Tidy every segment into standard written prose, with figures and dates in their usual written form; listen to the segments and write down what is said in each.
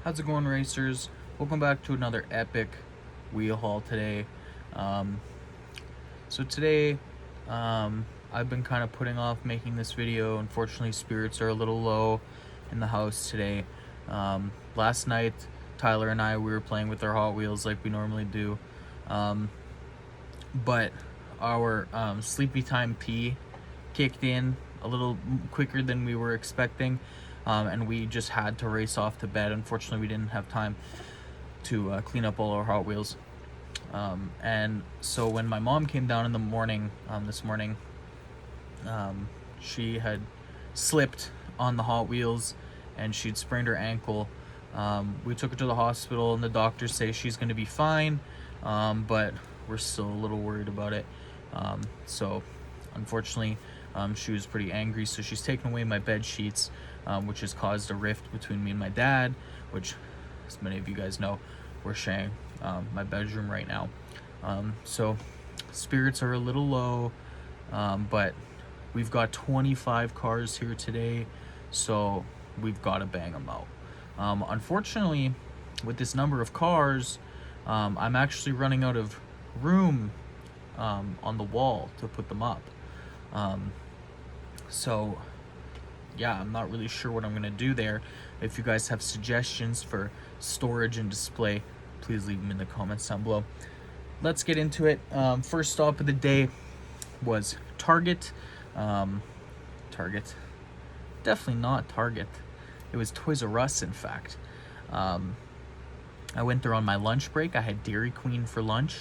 How's it going, racers? Welcome back to another epic wheel haul today. Um, so today, I've been kind of putting off making this video. Unfortunately, spirits are a little low in the house today. Last night, Tyler and I, we were playing with our Hot Wheels like we normally do. But our sleepy time pee kicked in a little quicker than we were expecting. And we just had to race off to bed. Unfortunately, we didn't have time to clean up all our Hot Wheels. And so when my mom came down in the morning, this morning, she had slipped on the Hot Wheels and she'd sprained her ankle. We took her to the hospital and the doctors say she's going to be fine, but we're still a little worried about it. So unfortunately, she was pretty angry, so she's taken away my bed sheets, which has caused a rift between me and my dad, which, as many of you guys know, we're sharing my bedroom right now. So spirits are a little low, but we've got 25 cars here today, so we've got to bang them out. Unfortunately, with this number of cars, I'm actually running out of room on the wall to put them up. So yeah, I'm not really sure what I'm gonna do there. If you guys have suggestions for storage and display, please leave them in the comments down below. Let's get into it. First stop of the day was Target. Target, definitely not Target. It was Toys R Us, in fact. I went there on my lunch break. I had Dairy Queen for lunch,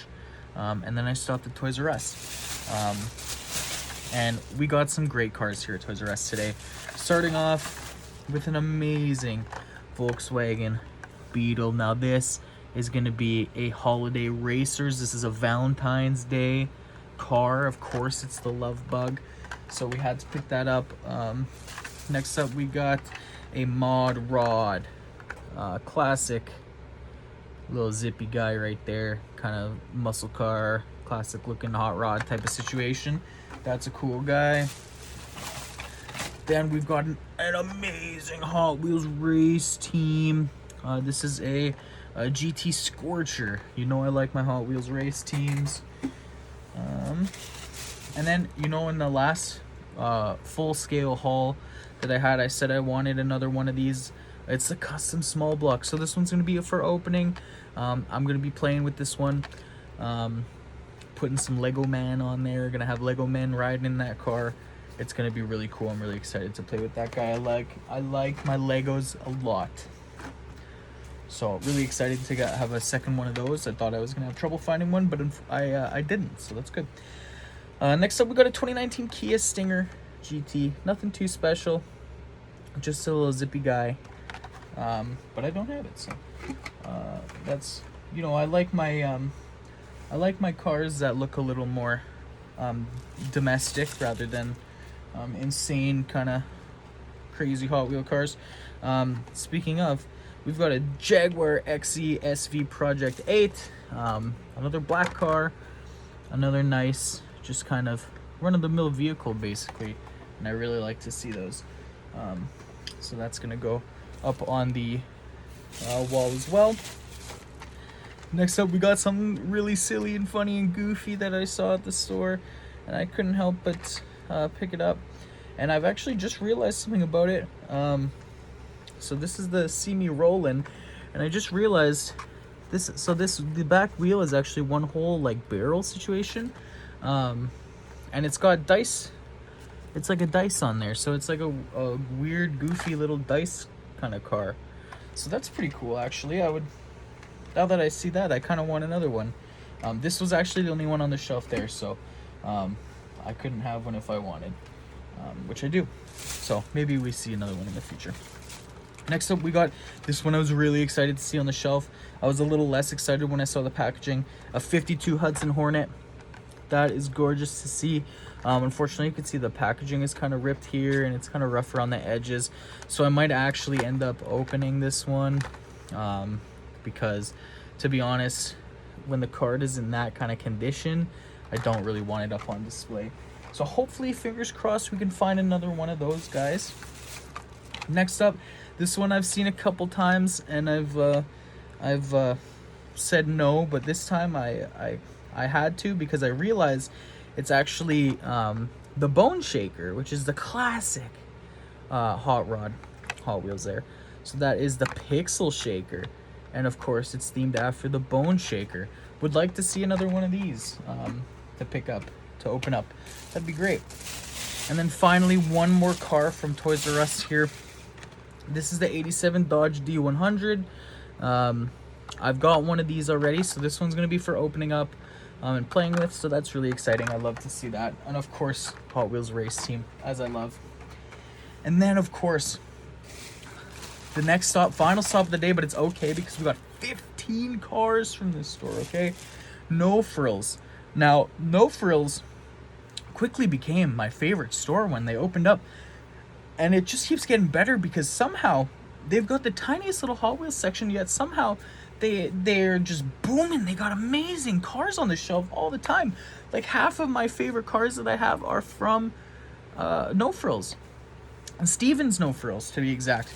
and then I stopped at Toys R Us. And we got some great cars here at Toys R Us today. Starting off with an amazing Volkswagen Beetle. Now this is going to be a holiday racers. This is a Valentine's Day car. Of course, it's the Love Bug, so we had to pick that up. Next up, we got a Mod Rod. Classic little zippy guy right there. Kind of muscle car, classic looking hot rod type of situation. That's a cool guy. Then we've got an amazing Hot Wheels race team. This is a GT Scorcher. You know I like my Hot Wheels race teams. And then, you know, in the last full-scale haul that I had, I said I wanted another one of these. It's a custom small block. So this one's going to be for opening. I'm going to be playing with this one. Putting some Lego Man on there. Gonna have Lego Men riding in that car. It's gonna be really cool. I'm really excited to play with that guy. I like my Legos a lot, so really excited to have a second one of those. I thought I was gonna have trouble finding one, but I didn't, so that's good. Next up, we got a 2019 Kia Stinger GT. Nothing too special, just a little zippy guy, but I don't have it, so that's, you know, I like my cars that look a little more domestic rather than insane kind of crazy Hot Wheel cars. Speaking of, we've got a Jaguar XE SV Project 8, another black car, another nice, just kind of run-of-the-mill vehicle basically, and I really like to see those. So that's gonna go up on the wall as well. Next up, we got something really silly and funny and goofy that I saw at the store, and I couldn't help but pick it up. And I've actually just realized something about it. So this is the See Me Rollin', and I just realized the back wheel is actually one whole like barrel situation, and it's got dice. It's like a dice on there, so it's like a weird, goofy little dice kind of car. So that's pretty cool, actually. Now that I see that, I kind of want another one. This was actually the only one on the shelf there, so I couldn't have one if I wanted, which I do. So maybe we see another one in the future. Next up, we got this one I was really excited to see on the shelf. I was a little less excited when I saw the packaging. A 52 Hudson Hornet. That is gorgeous to see. Unfortunately, you can see the packaging is kind of ripped here, and it's kind of rough around the edges. So I might actually end up opening this one. Because to be honest, when the card is in that kind of condition, I don't really want it up on display. So hopefully, fingers crossed, we can find another one of those guys. Next up, This one I've seen a couple times, and I've said no, but this time I had to, because I realized it's actually the Bone Shaker, which is the classic Hot Wheels there. So that is the Pixel Shaker, and of course it's themed after the Bone Shaker. Would like to see another one of these to pick up, to open up. That'd be great. And then finally, one more car from Toys R Us here. This is the 87 Dodge D100. I've got one of these already, so this one's going to be for opening up and playing with, so that's really exciting. I love to see that. And of course, Hot Wheels Race Team, as I love. And then, of course, the next stop, final stop of the day, but it's okay because we got 15 cars from this store, okay? No Frills. Now, No Frills quickly became my favorite store when they opened up. And it just keeps getting better because somehow they've got the tiniest little Hot Wheels section, yet somehow they're just booming. They got amazing cars on the shelf all the time. Like half of my favorite cars that I have are from No Frills. And Steven's No Frills, to be exact.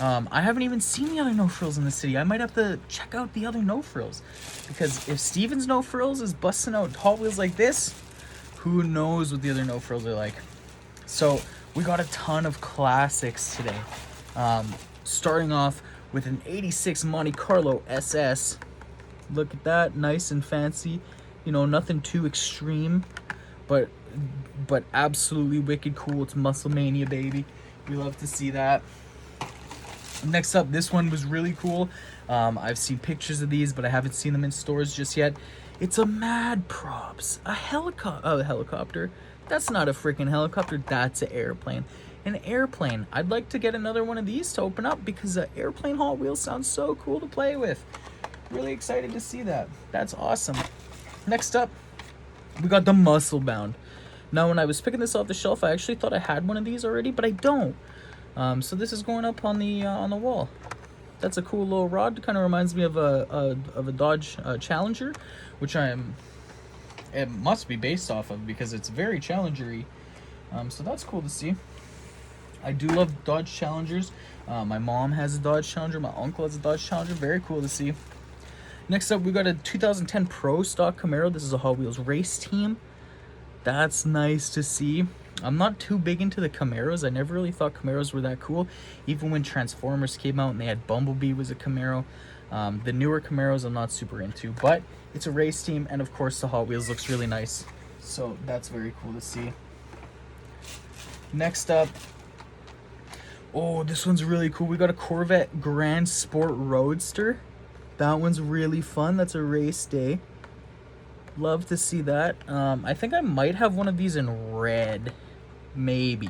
I haven't even seen the other No Frills in the city. I might have to check out the other No Frills, because if Steven's No Frills is busting out Hot Wheels like this, who knows what the other No Frills are like. So we got a ton of classics today. Starting off with an 86 Monte Carlo SS. Look at that, nice and fancy. You know, nothing too extreme, but absolutely wicked cool. It's Muscle Mania, baby. We love to see that. Next up, this one was really cool. I've seen pictures of these, but I haven't seen them in stores just yet. It's a Mad Props, a helicopter. That's not a freaking helicopter, that's an airplane. An airplane. I'd like to get another one of these to open up because the airplane Hot Wheels sounds so cool to play with. Really excited to see that. That's awesome. Next up, we got the Muscle Bound. Now, when I was picking this off the shelf, I actually thought I had one of these already, but I don't. So this is going up on the wall. That's a cool little rod. Kind of reminds me of a Dodge Challenger, which it must be based off of because it's very Challenger-y. So that's cool to see. I do love Dodge Challengers. My mom has a Dodge Challenger. My uncle has a Dodge Challenger. Very cool to see. Next up, we got a 2010 Pro Stock Camaro. This is a Hot Wheels Race Team. That's nice to see. I'm not too big into the Camaros. I never really thought Camaros were that cool. Even when Transformers came out and they had Bumblebee was a Camaro. The newer Camaros I'm not super into, but it's a race team, and of course the Hot Wheels looks really nice. So that's very cool to see. Next up, oh, this one's really cool. We got a Corvette Grand Sport Roadster. That one's really fun. That's a race day. Love to see that. I think I might have one of these in red, maybe.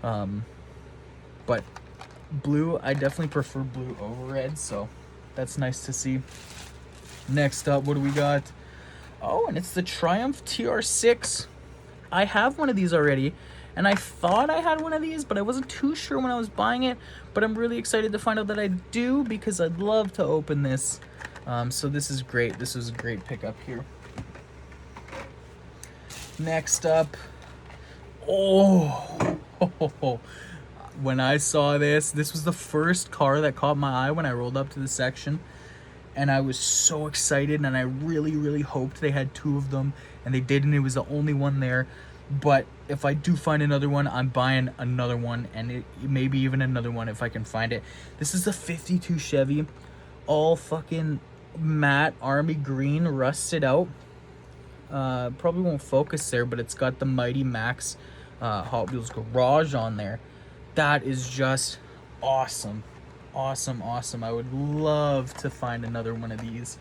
But blue, I definitely prefer blue over red, so that's nice to see. Next up, what do we got? Oh, and it's the Triumph TR6. I have one of these already, and I thought I had one of these, but I wasn't too sure when I was buying it. But I'm really excited to find out that I do, because I'd love to open this. So this is great. This was a great pickup here. Next up, oh, when I saw this was the first car that caught my eye when I rolled up to the section. And I was so excited, and I really, really hoped they had two of them, and they did, and it was the only one there. But if I do find another one, I'm buying another one, and maybe even another one if I can find it. This is the 52 Chevy, all fucking matte army green, rusted out. Probably won't focus there, but it's got the Mighty Max Hot Wheels garage on there. That is just awesome. Awesome. I would love to find another one of these.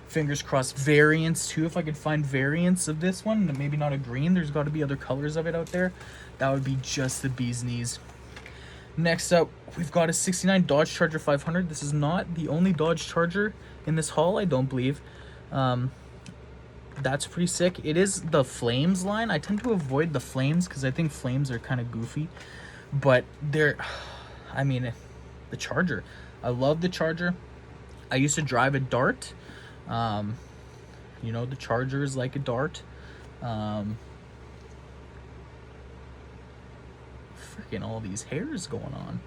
Fingers crossed. Variants too, if I could find variants of this one. Maybe not a green, there's got to be other colors of it out there. That would be just the bee's knees. Next up, we've got a 69 Dodge Charger 500. This is not the only Dodge Charger in this haul, I don't believe. That's pretty sick. It is the Flames line. I tend to avoid the Flames because I think Flames are kind of goofy. But they're, I mean, the Charger. I love the Charger. I used to drive a Dart. You know, the Charger is like a Dart. Freaking all these hairs going on.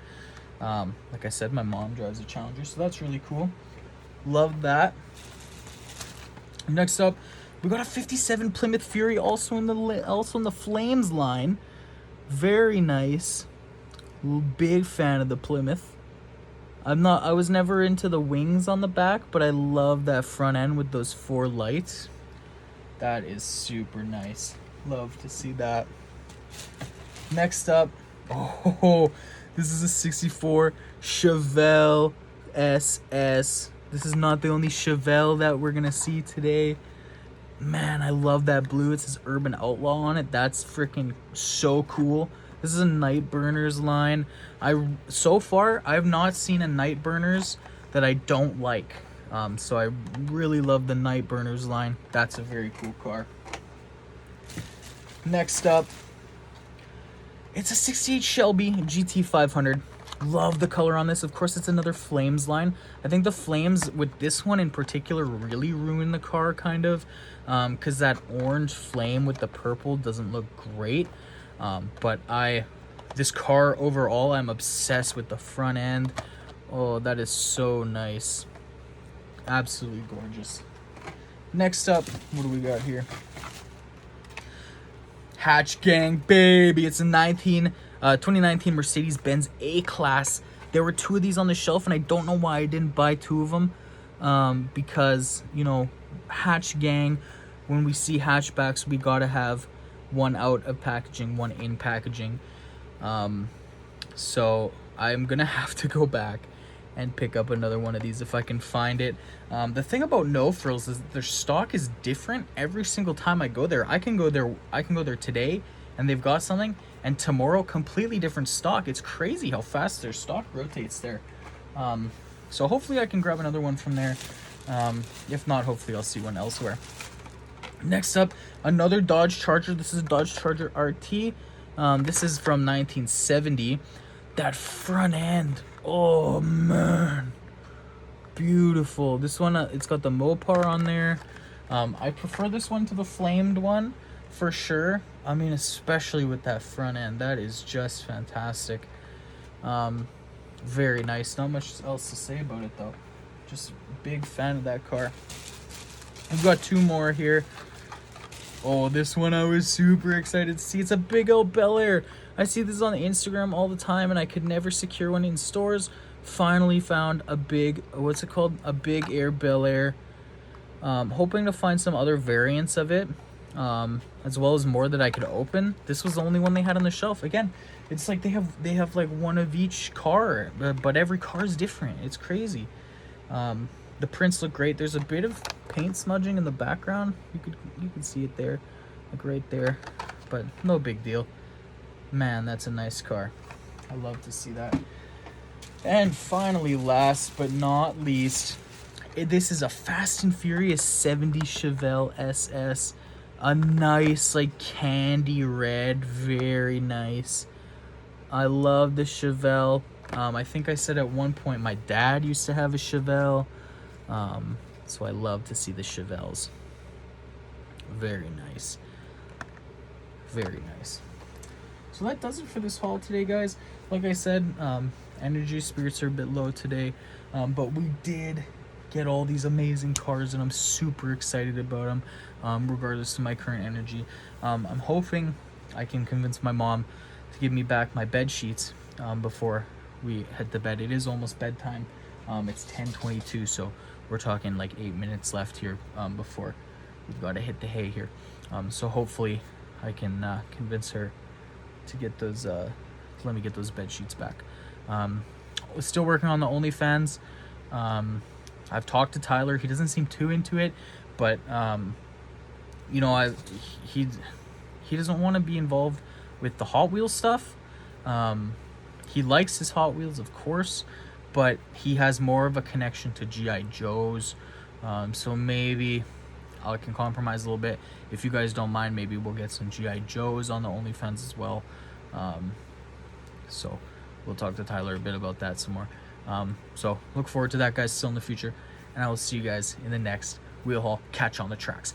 Like I said, my mom drives a Challenger, so that's really cool. Love that. Next up, we got a 57 Plymouth Fury, also in the Flames line. Very nice. Big fan of the Plymouth. I was never into the wings on the back, but I love that front end with those 4 lights. That is super nice. Love to see that. Next up, oh, this is a 64 Chevelle SS. This is not the only Chevelle that we're gonna see today. Man, I love that blue. It says Urban Outlaw on it. That's freaking so cool. This is a Nightburners line. So far, I've not seen a Nightburners that I don't like. So I really love the Nightburners line. That's a very cool car. Next up, it's a 68 Shelby GT500. Love the color on this. Of course, it's another Flames line. I think the Flames with this one in particular really ruined the car, kind of, because that orange flame with the purple doesn't look great. But this car overall, I'm obsessed with the front end. Oh, that is so nice. Absolutely gorgeous. Next up, what do we got here? Hatch Gang, baby. It's a 2019 Mercedes-Benz A-Class. There were 2 of these on the shelf, and I don't know why I didn't buy 2 of them. Because, you know, Hatch Gang, when we see hatchbacks, we gotta have one out of packaging, one in packaging. So I'm gonna have to go back and pick up another one of these if I can find it. The thing about No Frills is their stock is different every single time I go there. I can go there today and they've got something, and tomorrow completely different stock. It's crazy how fast their stock rotates there. So hopefully I can grab another one from there. If not, hopefully I'll see one elsewhere. Next up, another Dodge Charger. This is a Dodge Charger RT. This is from 1970. That front end, oh man, beautiful. This one, it's got the Mopar on there. I prefer this one to the flamed one for sure. I mean, especially with that front end, that is just fantastic. Very nice. Not much else to say about it though. Just big fan of that car. I've got 2 more here. Oh, this one I was super excited to see. It's a big old Bel Air. I see this on Instagram all the time, and I could never secure one in stores. Finally found a big, what's it called? A Big Air Bel Air. Hoping to find some other variants of it, as well as more that I could open. This was the only one they had on the shelf. Again, it's like they have like one of each car, but every car is different. It's crazy. The prints look great. There's a bit of paint smudging in the background. You can see it there, like right there, but no big deal. Man, that's a nice car. I love to see that. And finally, last but not least, this is a Fast and Furious 70 Chevelle SS. A nice, like, candy red. Very nice. I love the Chevelle. I think I said at one point my dad used to have a Chevelle. So I love to see the Chevelles. Very nice. Very nice. So that does it for this haul today, guys. Like I said, energy spirits are a bit low today, but we did get all these amazing cars, and I'm super excited about them, regardless of my current energy. I'm hoping I can convince my mom to give me back my bed sheets before we head to bed. It is almost bedtime. It's 10:22, so we're talking like 8 minutes left here before we've got to hit the hay here. So hopefully I can convince her to get those, to let me get those bed sheets back. We're still working on the OnlyFans. I've talked to Tyler. He doesn't seem too into it, but you know, he doesn't want to be involved with the Hot Wheels stuff. He likes his Hot Wheels, of course, but he has more of a connection to G.I. Joes. So maybe I can compromise a little bit. If you guys don't mind, maybe we'll get some G.I. Joes on the OnlyFans as well. So we'll talk to Tyler a bit about that some more. So look forward to that, guys, still in the future. And I will see you guys in the next wheel haul. Catch on the tracks.